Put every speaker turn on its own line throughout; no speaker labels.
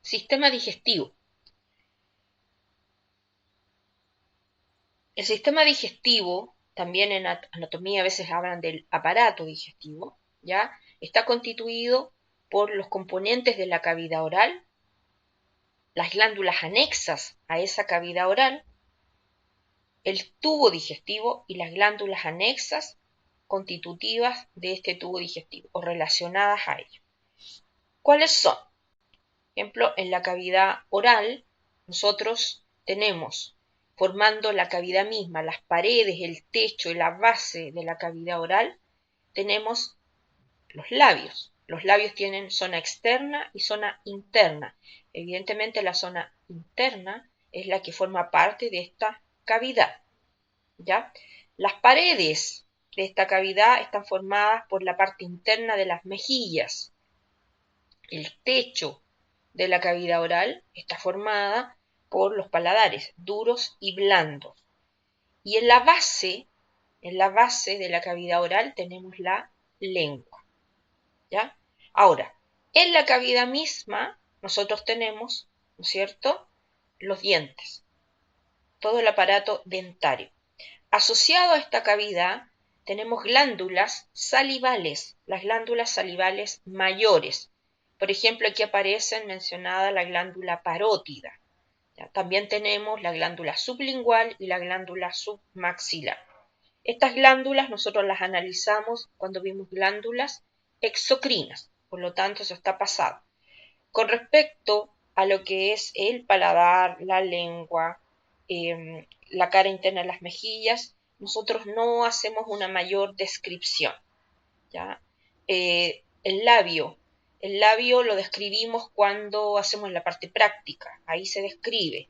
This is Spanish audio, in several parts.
Sistema digestivo. El sistema digestivo, también en anatomía a veces hablan del aparato digestivo, ¿ya? Está constituido por los componentes de la cavidad oral, las glándulas anexas a esa cavidad oral, el tubo digestivo y las glándulas anexas constitutivas de este tubo digestivo o relacionadas a ello. ¿Cuáles son? Por ejemplo, en la cavidad oral nosotros tenemos, formando la cavidad misma, las paredes, el techo y la base de la cavidad oral, tenemos los labios. Los labios tienen zona externa y zona interna. Evidentemente la zona interna es la que forma parte de esta cavidad, ¿ya? Las paredes de esta cavidad están formadas por la parte interna de las mejillas. El techo de la cavidad oral está formada por los paladares duros y blandos. Y en la base de la cavidad oral tenemos la lengua, ¿ya? Ahora, en la cavidad misma nosotros tenemos, ¿no es cierto?, los dientes, todo el aparato dentario. Asociado a esta cavidad tenemos glándulas salivales, las glándulas salivales mayores. Por ejemplo, aquí aparece mencionada la glándula parótida. También tenemos la glándula sublingual y la glándula submaxilar. Estas glándulas nosotros las analizamos cuando vimos glándulas exocrinas, por lo tanto eso está pasado. Con respecto a lo que es el paladar, la lengua, la cara interna de las mejillas, nosotros no hacemos una mayor descripción, ¿ya? El labio lo describimos cuando hacemos la parte práctica, ahí se describe.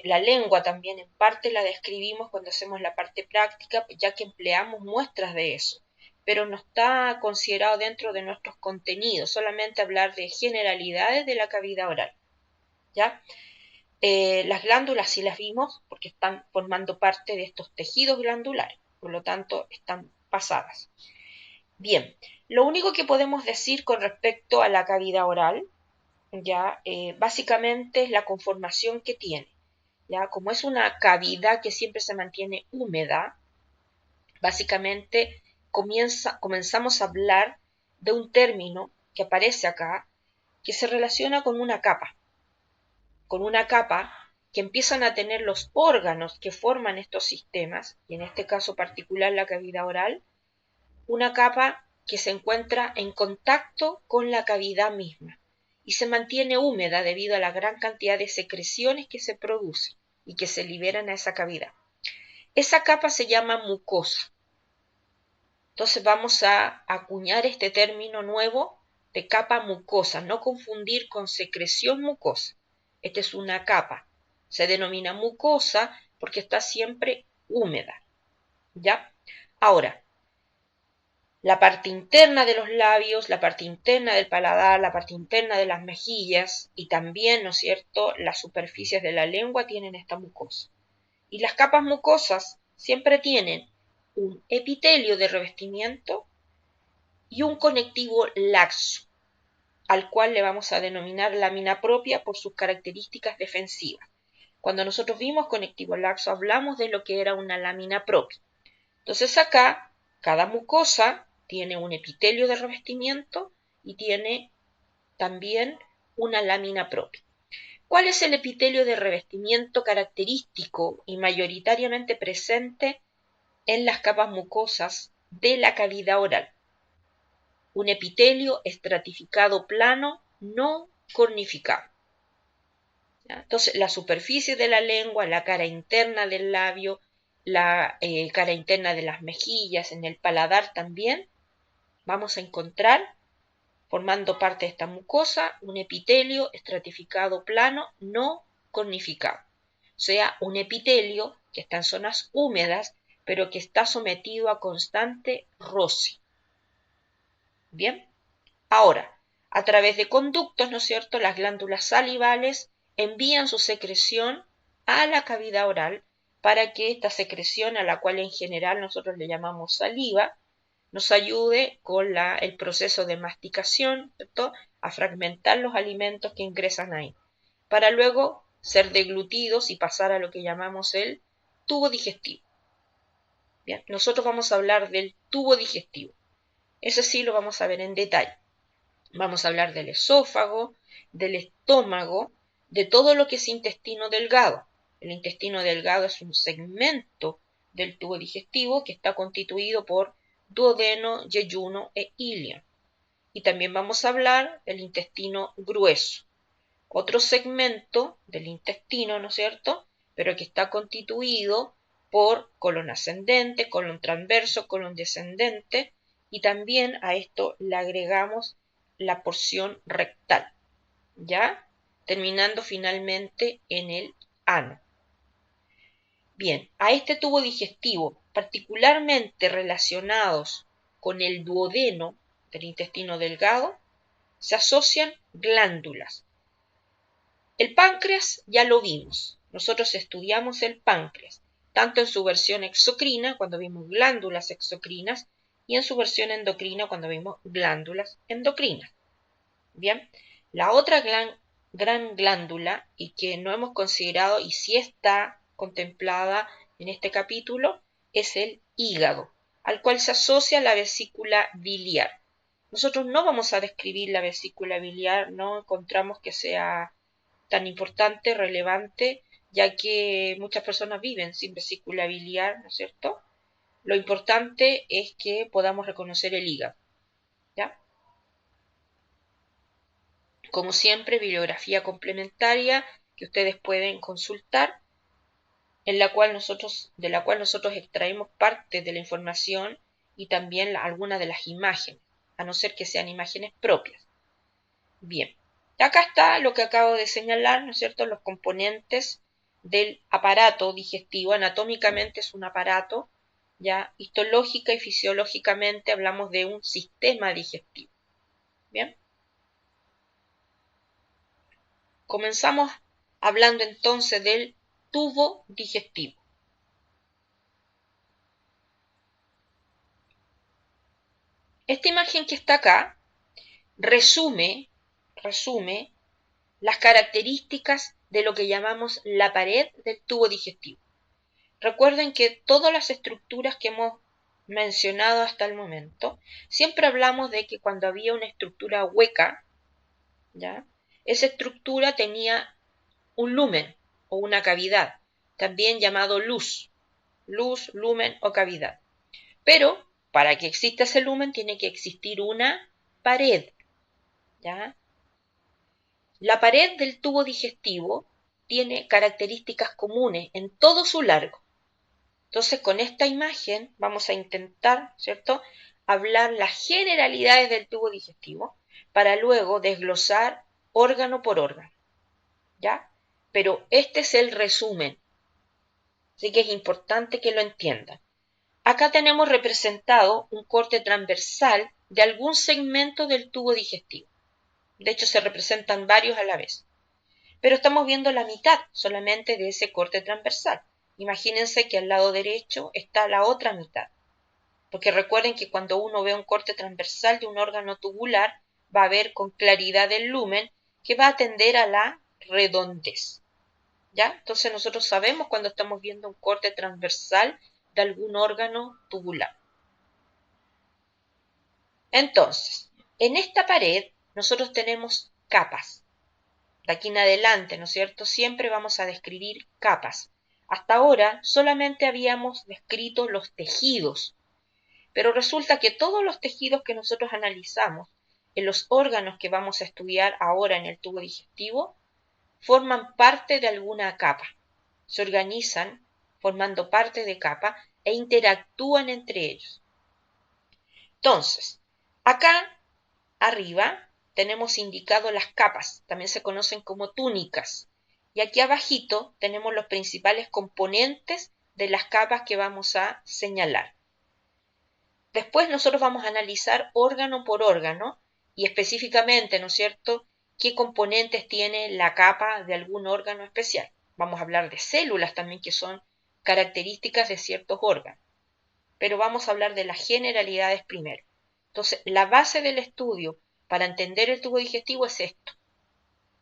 La lengua también en parte la describimos cuando hacemos la parte práctica, ya que empleamos muestras de eso, pero no está considerado dentro de nuestros contenidos, solamente hablar de generalidades de la cavidad oral, ¿ya? Las glándulas sí las vimos porque están formando parte de estos tejidos glandulares, por lo tanto están pasadas. Bien, lo único que podemos decir con respecto a la cavidad oral, ya básicamente es la conformación que tiene. ¿Ya? Como es una cavidad que siempre se mantiene húmeda, básicamente comenzamos a hablar de un término que aparece acá, que se relaciona con una capa que empiezan a tener los órganos que forman estos sistemas, y en este caso particular la cavidad oral, una capa que se encuentra en contacto con la cavidad misma y se mantiene húmeda debido a la gran cantidad de secreciones que se producen y que se liberan a esa cavidad. Esa capa se llama mucosa. Entonces vamos a acuñar este término nuevo de capa mucosa, no confundir con secreción mucosa. Esta es una capa. Se denomina mucosa porque está siempre húmeda, ¿ya? Ahora, la parte interna de los labios, la parte interna del paladar, la parte interna de las mejillas y también, ¿no es cierto?, las superficies de la lengua tienen esta mucosa. Y las capas mucosas siempre tienen un epitelio de revestimiento y un conectivo laxo, al cual le vamos a denominar lámina propia por sus características defensivas. Cuando nosotros vimos conectivo laxo hablamos de lo que era una lámina propia. Entonces acá, cada mucosa tiene un epitelio de revestimiento y tiene también una lámina propia. ¿Cuál es el epitelio de revestimiento característico y mayoritariamente presente en las capas mucosas de la cavidad oral? Un epitelio estratificado plano no cornificado. Entonces, la superficie de la lengua, la cara interna del labio, la cara interna de las mejillas, en el paladar también, vamos a encontrar, formando parte de esta mucosa, un epitelio estratificado plano no cornificado. O sea, un epitelio que está en zonas húmedas, pero que está sometido a constante roce. Bien, ahora, a través de conductos, ¿no es cierto?, las glándulas salivales envían su secreción a la cavidad oral para que esta secreción, a la cual en general nosotros le llamamos saliva, nos ayude con el proceso de masticación, ¿cierto? A fragmentar los alimentos que ingresan ahí, para luego ser deglutidos y pasar a lo que llamamos el tubo digestivo. Bien, nosotros vamos a hablar del tubo digestivo. Ese sí lo vamos a ver en detalle. Vamos a hablar del esófago, del estómago, de todo lo que es intestino delgado. El intestino delgado es un segmento del tubo digestivo que está constituido por duodeno, yeyuno e ilio. Y también vamos a hablar del intestino grueso, otro segmento del intestino, ¿no es cierto?, pero que está constituido por colon ascendente, colon transverso, colon descendente, y también a esto le agregamos la porción rectal, ¿ya? Terminando finalmente en el ano. Bien, a este tubo digestivo, particularmente relacionados con el duodeno del intestino delgado, se asocian glándulas. El páncreas ya lo vimos. Nosotros estudiamos el páncreas, tanto en su versión exocrina, cuando vimos glándulas exocrinas, y en su versión endocrina, cuando vimos glándulas endocrinas. Bien, la otra gran glándula, y que no hemos considerado y sí está contemplada en este capítulo, es el hígado, al cual se asocia la vesícula biliar. Nosotros no vamos a describir la vesícula biliar, no encontramos que sea tan importante, relevante, ya que muchas personas viven sin vesícula biliar, ¿no es cierto? Lo importante es que podamos reconocer el hígado, ¿ya? Como siempre, bibliografía complementaria que ustedes pueden consultar, de la cual nosotros extraemos parte de la información y también algunas de las imágenes, a no ser que sean imágenes propias. Bien, acá está lo que acabo de señalar, ¿no es cierto?, los componentes del aparato digestivo. Anatómicamente es un aparato, ya histológica y fisiológicamente hablamos de un sistema digestivo. Bien. Comenzamos hablando entonces del tubo digestivo. Esta imagen que está acá resume las características de lo que llamamos la pared del tubo digestivo. Recuerden que todas las estructuras que hemos mencionado hasta el momento, siempre hablamos de que cuando había una estructura hueca, ¿ya?, esa estructura tenía un lumen o una cavidad, también llamado luz, lumen o cavidad. Pero para que exista ese lumen tiene que existir una pared, ¿ya? La pared del tubo digestivo tiene características comunes en todo su largo. Entonces, con esta imagen vamos a intentar, ¿cierto?, hablar las generalidades del tubo digestivo para luego desglosar órgano por órgano, ¿ya? Pero este es el resumen, así que es importante que lo entiendan. Acá tenemos representado un corte transversal de algún segmento del tubo digestivo. De hecho, se representan varios a la vez. Pero estamos viendo la mitad solamente de ese corte transversal. Imagínense que al lado derecho está la otra mitad. Porque recuerden que cuando uno ve un corte transversal de un órgano tubular, va a ver con claridad el lumen que va a tender a la redondez. ¿Ya? Entonces nosotros sabemos cuando estamos viendo un corte transversal de algún órgano tubular. Entonces, en esta pared nosotros tenemos capas. De aquí en adelante, ¿no es cierto?, siempre vamos a describir capas. Hasta ahora solamente habíamos descrito los tejidos, pero resulta que todos los tejidos que nosotros analizamos en los órganos que vamos a estudiar ahora en el tubo digestivo forman parte de alguna capa. Se organizan formando parte de capa e interactúan entre ellos. Entonces, acá arriba tenemos indicado las capas, también se conocen como túnicas. Y aquí abajito tenemos los principales componentes de las capas que vamos a señalar. Después nosotros vamos a analizar órgano por órgano y específicamente, ¿no es cierto?, qué componentes tiene la capa de algún órgano especial. Vamos a hablar de células también que son características de ciertos órganos. pero vamos a hablar de las generalidades primero. Entonces, la base del estudio para entender el tubo digestivo es esto.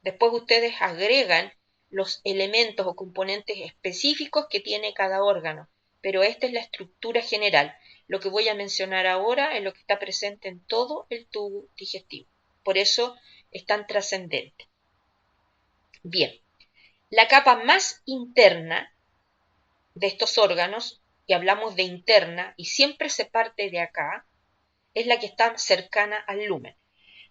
Después ustedes agregan los elementos o componentes específicos que tiene cada órgano, pero esta es la estructura general. Lo que voy a mencionar ahora es lo que está presente en todo el tubo digestivo. Por eso es tan trascendente. Bien, la capa más interna de estos órganos, y hablamos de interna, y siempre se parte de acá, es la que está cercana al lumen.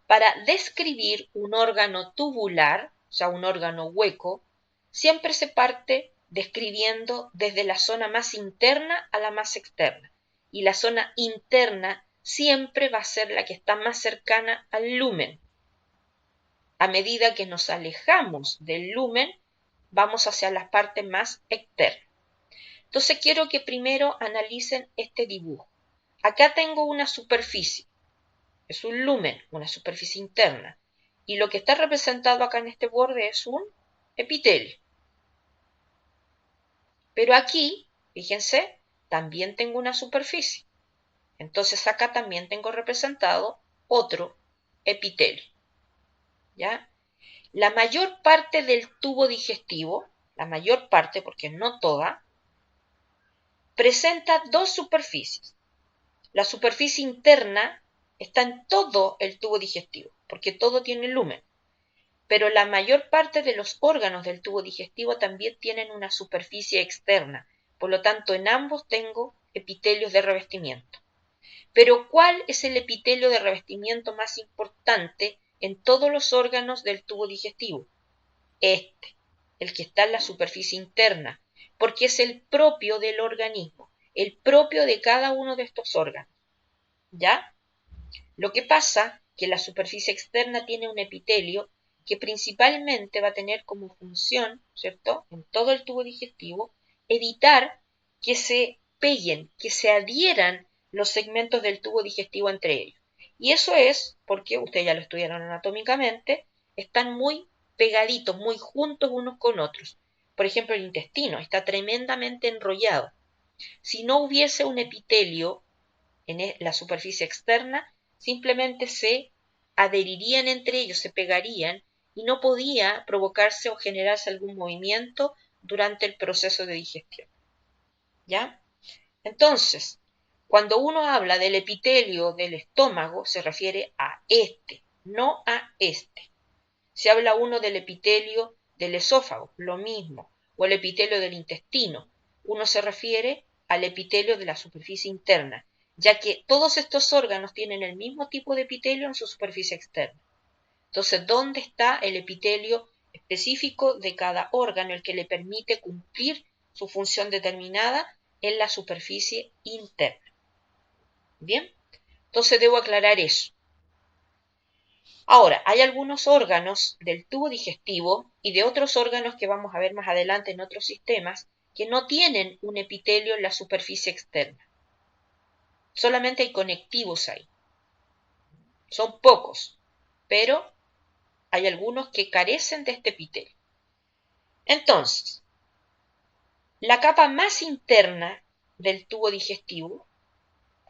Para describir un órgano tubular, o sea, un órgano hueco, siempre se parte describiendo desde la zona más interna a la más externa. Y la zona interna siempre va a ser la que está más cercana al lumen. A medida que nos alejamos del lumen, vamos hacia la parte más externa. Entonces quiero que primero analicen este dibujo. Acá tengo una superficie. Es un lumen, una superficie interna. Y lo que está representado acá en este borde es un epitelio. Pero aquí, fíjense, también tengo una superficie. Entonces acá también tengo representado otro epitelio. ¿Ya? La mayor parte del tubo digestivo, la mayor parte, porque no toda, presenta dos superficies. La superficie interna está en todo el tubo digestivo, porque todo tiene lumen. Pero la mayor parte de los órganos del tubo digestivo también tienen una superficie externa. Por lo tanto, en ambos tengo epitelios de revestimiento. Pero ¿cuál es el epitelio de revestimiento más importante en todos los órganos del tubo digestivo? Este, el que está en la superficie interna, porque es el propio del organismo, el propio de cada uno de estos órganos. ¿Ya? Lo que pasa que la superficie externa tiene un epitelio que principalmente va a tener como función, ¿cierto?, en todo el tubo digestivo, evitar que se peguen, que se adhieran los segmentos del tubo digestivo entre ellos. Y eso es porque, ustedes ya lo estudiaron anatómicamente, están muy pegaditos, muy juntos unos con otros. Por ejemplo, el intestino está tremendamente enrollado. Si no hubiese un epitelio en la superficie externa, simplemente se adherirían entre ellos, se pegarían y no podía provocarse o generarse algún movimiento durante el proceso de digestión. ¿Ya? Entonces, cuando uno habla del epitelio del estómago, se refiere a este, no a este. Si habla uno del epitelio del esófago, lo mismo, o el epitelio del intestino, uno se refiere al epitelio de la superficie interna, ya que todos estos órganos tienen el mismo tipo de epitelio en su superficie externa. Entonces, ¿dónde está el epitelio específico de cada órgano, el que le permite cumplir su función determinada en la superficie interna? Bien, entonces debo aclarar eso. Ahora, hay algunos órganos del tubo digestivo y de otros órganos que vamos a ver más adelante en otros sistemas que no tienen un epitelio en la superficie externa. Solamente hay conectivos ahí. Son pocos, pero hay algunos que carecen de este epitelio. Entonces, la capa más interna del tubo digestivo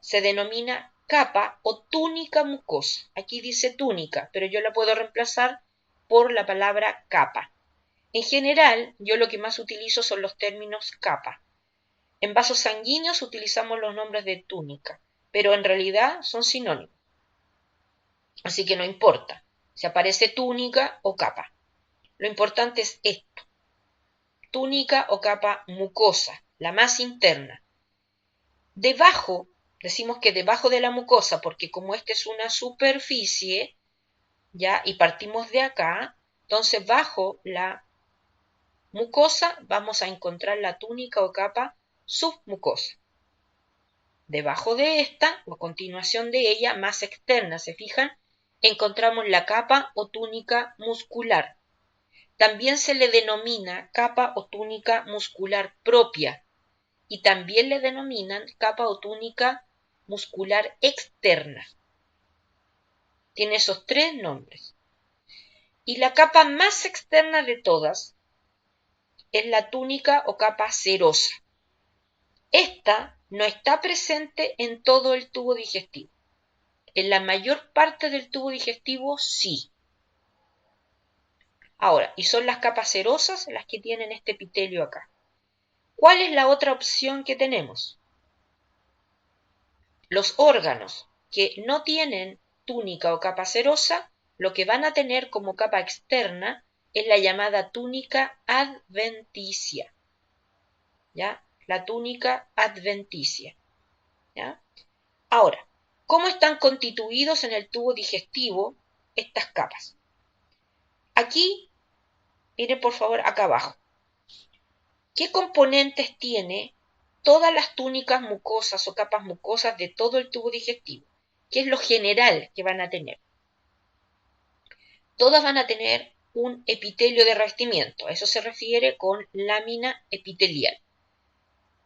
se denomina capa o túnica mucosa. Aquí dice túnica, pero yo la puedo reemplazar por la palabra capa. En general, yo lo que más utilizo son los términos capa. En vasos sanguíneos utilizamos los nombres de túnica, pero en realidad son sinónimos. Así que no importa si aparece túnica o capa. Lo importante es esto. Túnica o capa mucosa, la más interna. Debajo, decimos que debajo de la mucosa, porque como esta es una superficie, ya, y partimos de acá, entonces bajo la mucosa vamos a encontrar la túnica o capa submucosa. Debajo de esta, o a continuación de ella, más externa, ¿se fijan? Encontramos la capa o túnica muscular. También se le denomina capa o túnica muscular propia y también le denominan capa o túnica muscular externa. Tiene esos tres nombres. Y la capa más externa de todas es la túnica o capa serosa. Esta no está presente en todo el tubo digestivo. En la mayor parte del tubo digestivo sí. Ahora, y son las capas serosas las que tienen este epitelio acá. ¿Cuál es la otra opción que tenemos? Los órganos que no tienen túnica o capa serosa, lo que van a tener como capa externa es la llamada túnica adventicia. ¿Ya? La túnica adventicia. ¿Ya? Ahora, ¿cómo están constituidos en el tubo digestivo estas capas? Aquí, miren por favor acá abajo. ¿Qué componentes tiene todas las túnicas mucosas o capas mucosas de todo el tubo digestivo? ¿Qué es lo general que van a tener? Todas van a tener un epitelio de revestimiento. A eso se refiere con lámina epitelial.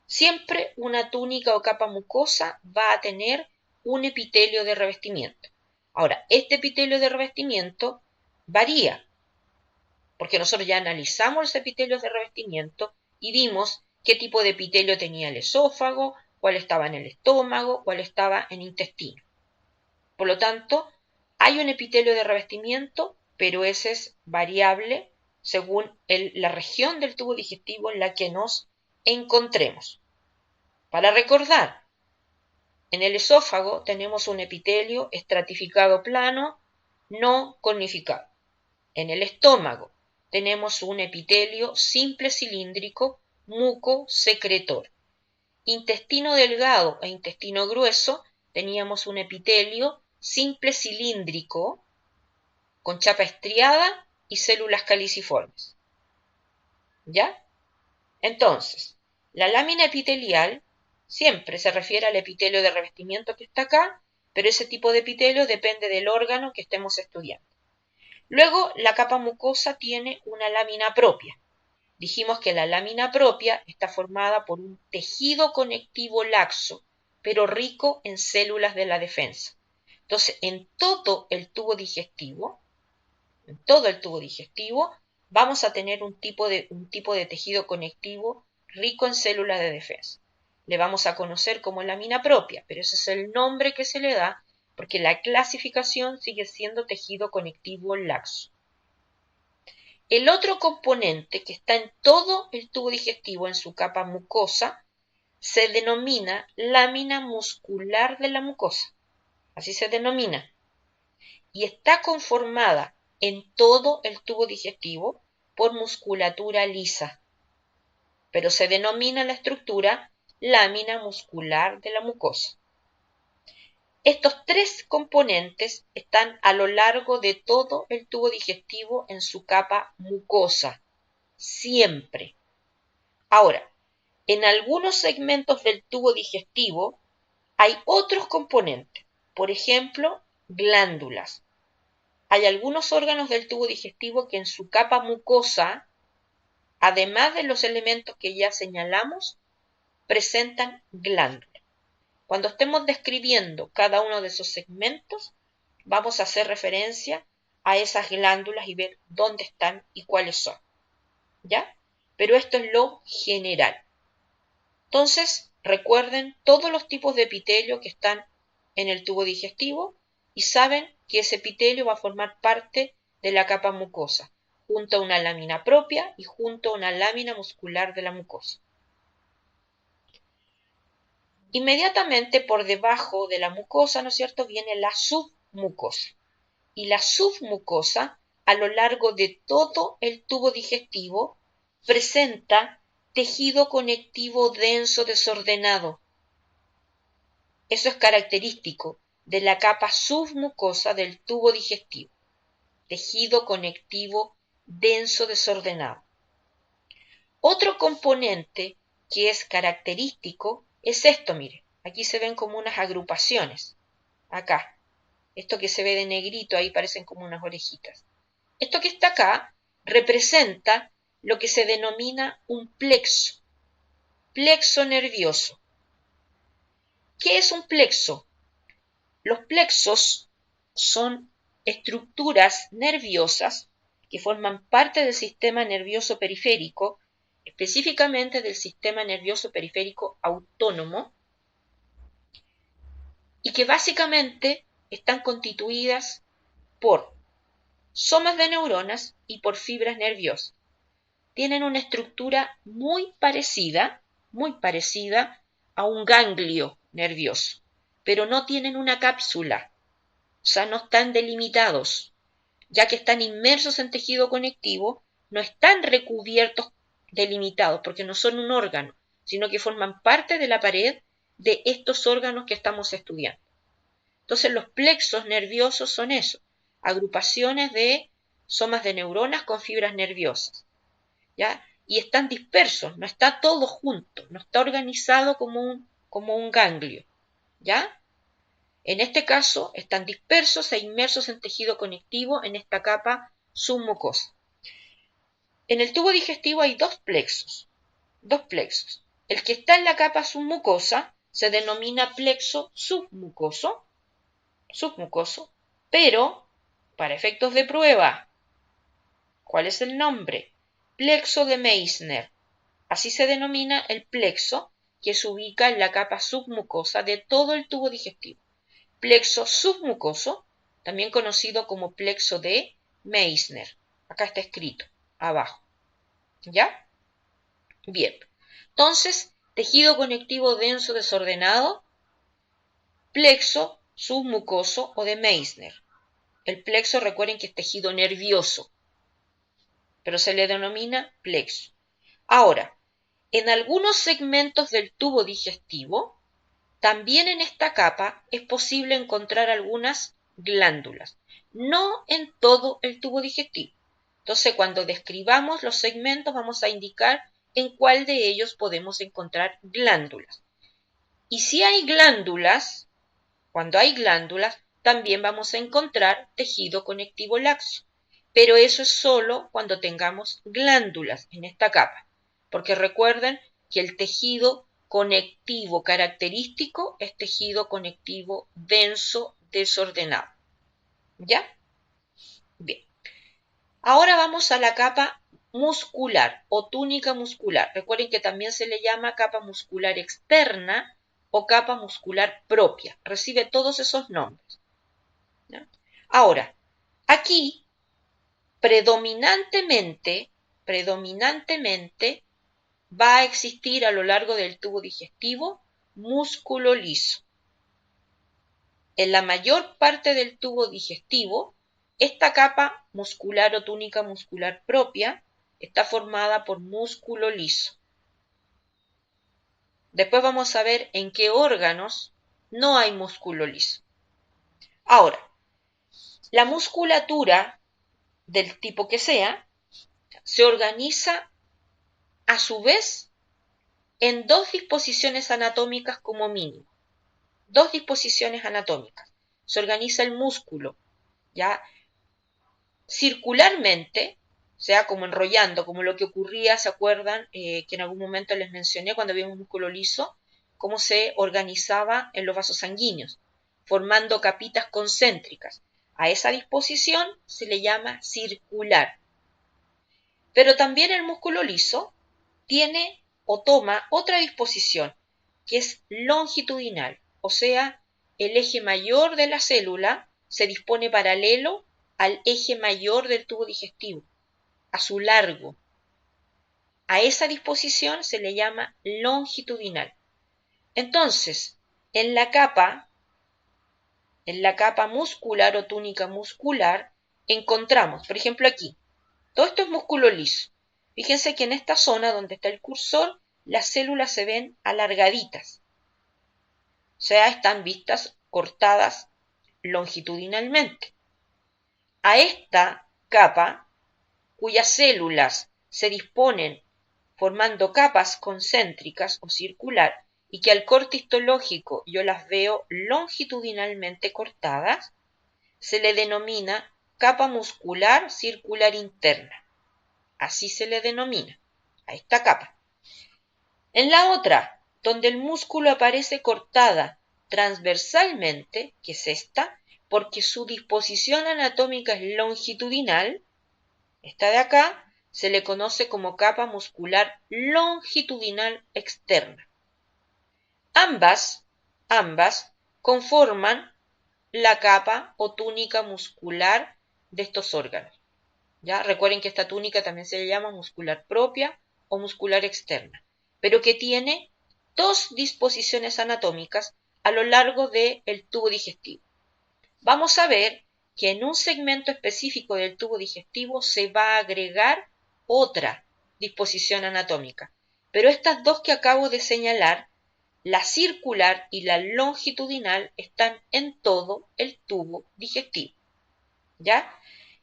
Siempre una túnica o capa mucosa va a tener un epitelio de revestimiento. Ahora, este epitelio de revestimiento varía, porque nosotros ya analizamos los epitelios de revestimiento y vimos qué tipo de epitelio tenía el esófago, cuál estaba en el estómago, cuál estaba en el intestino. Por lo tanto, hay un epitelio de revestimiento, pero ese es variable según la región del tubo digestivo en la que nos encontremos. Para recordar, en el esófago tenemos un epitelio estratificado plano, no conificado. En el estómago tenemos un epitelio simple cilíndrico, mucosecretor. Intestino delgado e intestino grueso teníamos un epitelio simple cilíndrico con chapa estriada y células caliciformes. ¿Ya? Entonces, la lámina epitelial siempre se refiere al epitelio de revestimiento que está acá, pero ese tipo de epitelio depende del órgano que estemos estudiando. Luego, la capa mucosa tiene una lámina propia. Dijimos que la lámina propia está formada por un tejido conectivo laxo, pero rico en células de la defensa. Entonces, en todo el tubo digestivo, vamos a tener un tipo de tejido conectivo rico en células de defensa. Le vamos a conocer como lámina propia, pero ese es el nombre que se le da porque la clasificación sigue siendo tejido conectivo laxo. El otro componente que está en todo el tubo digestivo, en su capa mucosa, se denomina lámina muscular de la mucosa. Así se denomina. Y está conformada en todo el tubo digestivo por musculatura lisa. Pero se denomina la estructura lámina muscular de la mucosa. Estos tres componentes están a lo largo de todo el tubo digestivo en su capa mucosa, siempre. Ahora, en algunos segmentos del tubo digestivo hay otros componentes, por ejemplo, glándulas. Hay algunos órganos del tubo digestivo que en su capa mucosa, además de los elementos que ya señalamos, presentan glándulas. Cuando estemos describiendo cada uno de esos segmentos, vamos a hacer referencia a esas glándulas y ver dónde están y cuáles son. ¿Ya? Pero esto es lo general. Entonces, recuerden todos los tipos de epitelio que están en el tubo digestivo y saben que ese epitelio va a formar parte de la capa mucosa, junto a una lámina propia y junto a una lámina muscular de la mucosa. Inmediatamente por debajo de la mucosa, ¿no es cierto?, viene la submucosa. Y la submucosa, a lo largo de todo el tubo digestivo, presenta tejido conectivo denso desordenado. Eso es característico de la capa submucosa del tubo digestivo. Tejido conectivo denso desordenado. Otro componente que es característico es esto, mire. Aquí se ven como unas agrupaciones. Acá. Esto que se ve de negrito, ahí parecen como unas orejitas. Esto que está acá representa lo que se denomina un plexo. Plexo nervioso. ¿Qué es un plexo? Los plexos son estructuras nerviosas que forman parte del sistema nervioso periférico, específicamente del sistema nervioso periférico autónomo, y que básicamente están constituidas por somas de neuronas y por fibras nerviosas. Tienen una estructura muy parecida a un ganglio nervioso, pero no tienen una cápsula, o sea, no están delimitados, ya que están inmersos en tejido conectivo, no están recubiertos, delimitados, porque no son un órgano, sino que forman parte de la pared de estos órganos que estamos estudiando. Entonces los plexos nerviosos son eso, agrupaciones de somas de neuronas con fibras nerviosas, ¿ya? Y están dispersos, no está todo junto, no está organizado como un ganglio, ¿ya? En este caso están dispersos e inmersos en tejido conectivo en esta capa submucosa. En el tubo digestivo hay dos plexos. El que está en la capa submucosa se denomina plexo submucoso, pero para efectos de prueba, ¿cuál es el nombre? Plexo de Meissner. Así se denomina el plexo que se ubica en la capa submucosa de todo el tubo digestivo. Plexo submucoso, también conocido como plexo de Meissner. Acá está escrito, abajo. ¿Ya? Bien. Entonces, tejido conectivo denso desordenado, plexo submucoso o de Meissner. El plexo, recuerden que es tejido nervioso, pero se le denomina plexo. Ahora, en algunos segmentos del tubo digestivo, también en esta capa es posible encontrar algunas glándulas, no en todo el tubo digestivo. Entonces, cuando describamos los segmentos, vamos a indicar en cuál de ellos podemos encontrar glándulas. Y si hay glándulas, cuando hay glándulas, también vamos a encontrar tejido conectivo laxo. Pero eso es solo cuando tengamos glándulas en esta capa, porque recuerden que el tejido conectivo característico es tejido conectivo denso desordenado. ¿Ya? Bien. Ahora vamos a la capa muscular o túnica muscular. Recuerden que también se le llama capa muscular externa o capa muscular propia. Recibe todos esos nombres. ¿Ya? Ahora, aquí predominantemente va a existir a lo largo del tubo digestivo músculo liso. En la mayor parte del tubo digestivo, esta capa muscular o túnica muscular propia está formada por músculo liso. Después vamos a ver en qué órganos no hay músculo liso. Ahora, la musculatura del tipo que sea se organiza a su vez en dos disposiciones anatómicas como mínimo. Dos disposiciones anatómicas. Se organiza el músculo, ya circularmente, o sea, como enrollando, como lo que ocurría, ¿se acuerdan? Que en algún momento les mencioné cuando había un músculo liso, cómo se organizaba en los vasos sanguíneos, formando capitas concéntricas. A esa disposición se le llama circular. Pero también el músculo liso tiene o toma otra disposición, que es longitudinal, o sea, el eje mayor de la célula se dispone paralelo al eje mayor del tubo digestivo, a su largo. A esa disposición se le llama longitudinal. Entonces, en la capa muscular o túnica muscular, encontramos, por ejemplo aquí, todo esto es músculo liso. Fíjense que en esta zona donde está el cursor, las células se ven alargaditas. O sea, están vistas cortadas longitudinalmente. A esta capa, cuyas células se disponen formando capas concéntricas o circular, y que al corte histológico yo las veo longitudinalmente cortadas, se le denomina capa muscular circular interna. Así se le denomina a esta capa. En la otra, donde el músculo aparece cortada transversalmente, que es esta, porque su disposición anatómica es longitudinal, esta de acá se le conoce como capa muscular longitudinal externa. Ambas conforman la capa o túnica muscular de estos órganos. ¿Ya? Recuerden que esta túnica también se le llama muscular propia o muscular externa, pero que tiene dos disposiciones anatómicas a lo largo del tubo digestivo. Vamos a ver que en un segmento específico del tubo digestivo se va a agregar otra disposición anatómica, pero estas dos que acabo de señalar, la circular y la longitudinal, están en todo el tubo digestivo. ¿Ya?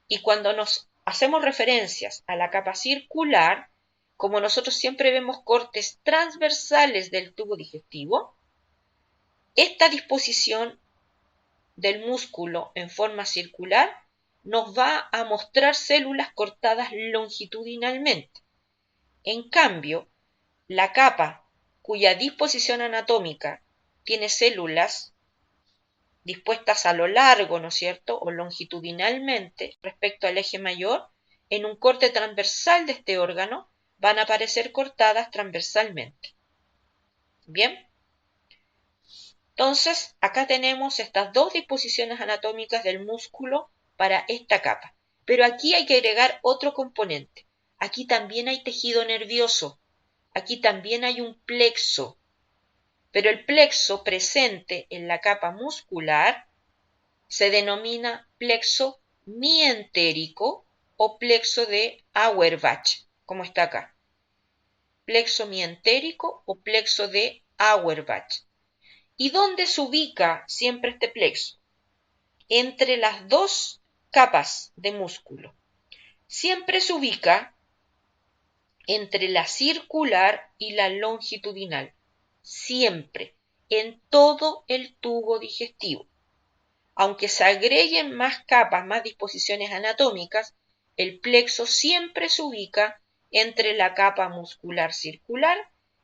Y cuando nos hacemos referencias a la capa circular, como nosotros siempre vemos cortes transversales del tubo digestivo, esta disposición del músculo en forma circular nos va a mostrar células cortadas longitudinalmente. En cambio, la capa cuya disposición anatómica tiene células dispuestas a lo largo, ¿no es cierto?, o longitudinalmente respecto al eje mayor, en un corte transversal de este órgano van a aparecer cortadas transversalmente. ¿Bien? Entonces, acá tenemos estas dos disposiciones anatómicas del músculo para esta capa. Pero aquí hay que agregar otro componente. Aquí también hay tejido nervioso. Aquí también hay un plexo. Pero el plexo presente en la capa muscular se denomina plexo mientérico o plexo de Auerbach, como está acá. Plexo mientérico o plexo de Auerbach. ¿Y dónde se ubica siempre este plexo? Entre las dos capas de músculo. Siempre se ubica entre la circular y la longitudinal. Siempre, en todo el tubo digestivo. Aunque se agreguen más capas, más disposiciones anatómicas, el plexo siempre se ubica entre la capa muscular circular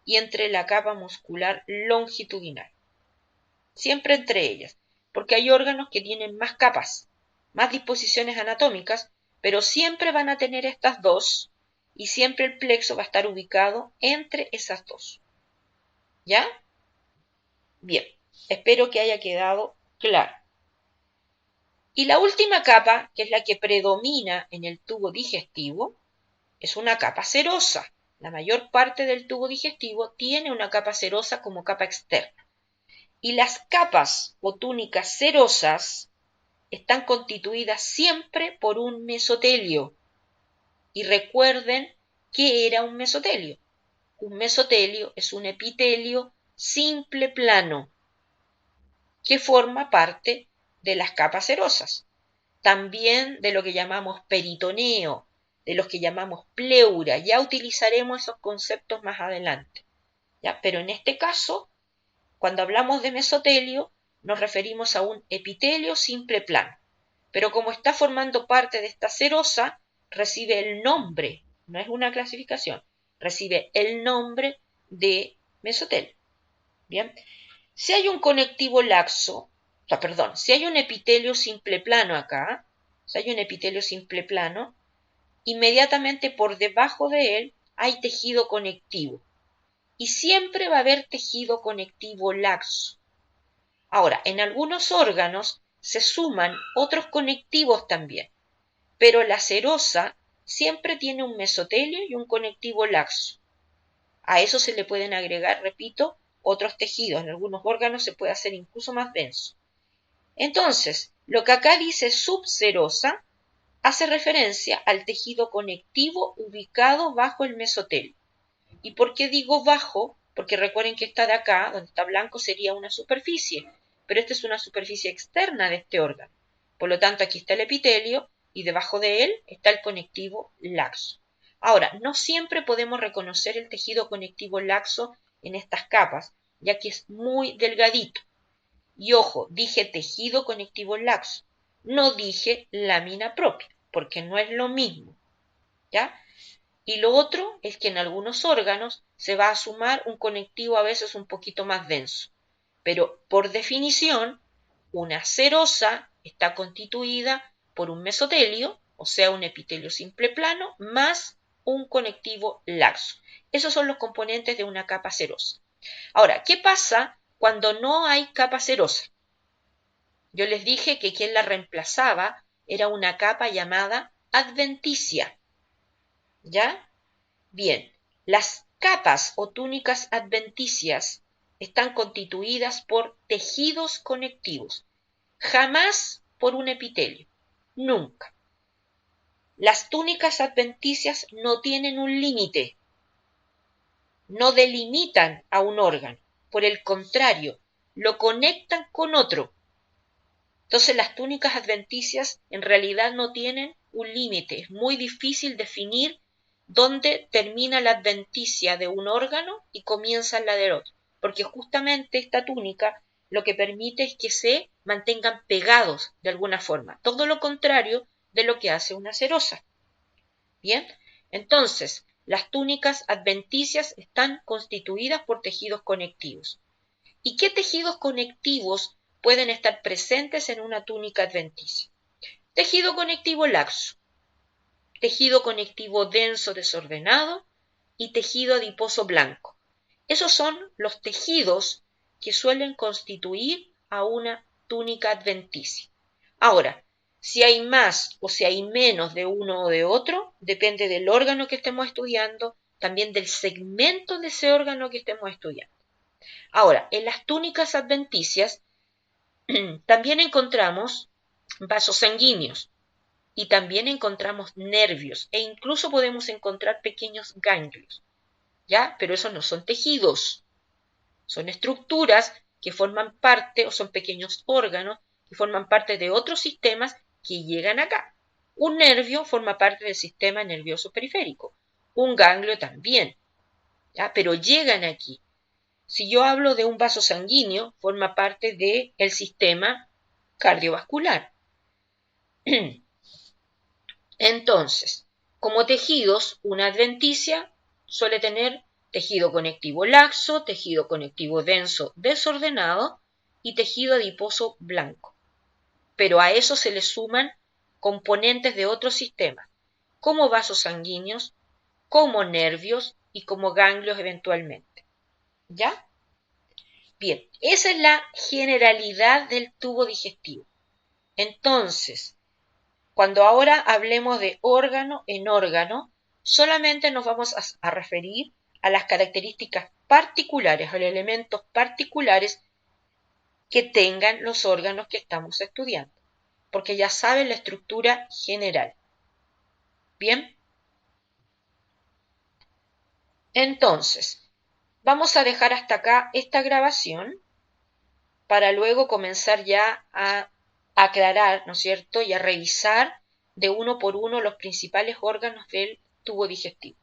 y entre la capa muscular longitudinal. Siempre entre ellas, porque hay órganos que tienen más capas, más disposiciones anatómicas, pero siempre van a tener estas dos y siempre el plexo va a estar ubicado entre esas dos. ¿Ya? Bien, espero que haya quedado claro. Y la última capa, que es la que predomina en el tubo digestivo, es una capa serosa. La mayor parte del tubo digestivo tiene una capa serosa como capa externa. Y las capas o túnicas serosas están constituidas siempre por un mesotelio. Y recuerden qué era un mesotelio. Un mesotelio es un epitelio simple plano que forma parte de las capas serosas. También de lo que llamamos peritoneo, de los que llamamos pleura. Ya utilizaremos esos conceptos más adelante. ¿Ya? Pero en este caso, cuando hablamos de mesotelio, nos referimos a un epitelio simple plano. Pero como está formando parte de esta serosa, recibe el nombre, no es una clasificación, recibe el nombre de mesotelio. Bien, si hay un conectivo laxo, si hay un epitelio simple plano acá, si hay un epitelio simple plano, inmediatamente por debajo de él hay tejido conectivo. Y siempre va a haber tejido conectivo laxo. Ahora, en algunos órganos se suman otros conectivos también, pero la serosa siempre tiene un mesotelio y un conectivo laxo. A eso se le pueden agregar, repito, otros tejidos. En algunos órganos se puede hacer incluso más denso. Entonces, lo que acá dice subserosa hace referencia al tejido conectivo ubicado bajo el mesotelio. ¿Y por qué digo bajo? Porque recuerden que esta de acá, donde está blanco, sería una superficie, pero esta es una superficie externa de este órgano. Por lo tanto, aquí está el epitelio y debajo de él está el conectivo laxo. Ahora, no siempre podemos reconocer el tejido conectivo laxo en estas capas, ya que es muy delgadito. Y ojo, dije tejido conectivo laxo, no dije lámina propia, porque no es lo mismo. ¿Ya? Y lo otro es que en algunos órganos se va a sumar un conectivo a veces un poquito más denso. Pero por definición, una serosa está constituida por un mesotelio, o sea, un epitelio simple plano, más un conectivo laxo. Esos son los componentes de una capa serosa. Ahora, ¿qué pasa cuando no hay capa serosa? Yo les dije que quien la reemplazaba era una capa llamada adventicia. ¿Ya? Bien, las capas o túnicas adventicias están constituidas por tejidos conectivos, jamás por un epitelio, nunca. Las túnicas adventicias no tienen un límite, no delimitan a un órgano, por el contrario, lo conectan con otro. Entonces las túnicas adventicias en realidad no tienen un límite, es muy difícil definir dónde termina la adventicia de un órgano y comienza la del otro, porque justamente esta túnica lo que permite es que se mantengan pegados de alguna forma, todo lo contrario de lo que hace una serosa. Bien, entonces las túnicas adventicias están constituidas por tejidos conectivos. ¿Y qué tejidos conectivos pueden estar presentes en una túnica adventicia? Tejido conectivo laxo, tejido conectivo denso desordenado y tejido adiposo blanco. Esos son los tejidos que suelen constituir a una túnica adventicia. Ahora, si hay más o si hay menos de uno o de otro, depende del órgano que estemos estudiando, también del segmento de ese órgano que estemos estudiando. Ahora, en las túnicas adventicias también encontramos vasos sanguíneos y también encontramos nervios e incluso podemos encontrar pequeños ganglios, ¿ya? Pero esos no son tejidos, son estructuras que forman parte o son pequeños órganos que forman parte de otros sistemas que llegan acá. Un nervio forma parte del sistema nervioso periférico, un ganglio también, ¿ya? Pero llegan aquí. Si yo hablo de un vaso sanguíneo, forma parte del sistema cardiovascular. Entonces, como tejidos, una adventicia suele tener tejido conectivo laxo, tejido conectivo denso desordenado y tejido adiposo blanco. Pero a eso se le suman componentes de otros sistemas, como vasos sanguíneos, como nervios y como ganglios eventualmente. ¿Ya? Bien, esa es la generalidad del tubo digestivo. Entonces, cuando ahora hablemos de órgano en órgano, solamente nos vamos a referir a las características particulares, a los elementos particulares que tengan los órganos que estamos estudiando, porque ya saben la estructura general. Bien, entonces, vamos a dejar hasta acá esta grabación para luego comenzar ya a aclarar, ¿no es cierto?, y a revisar de uno por uno los principales órganos del tubo digestivo.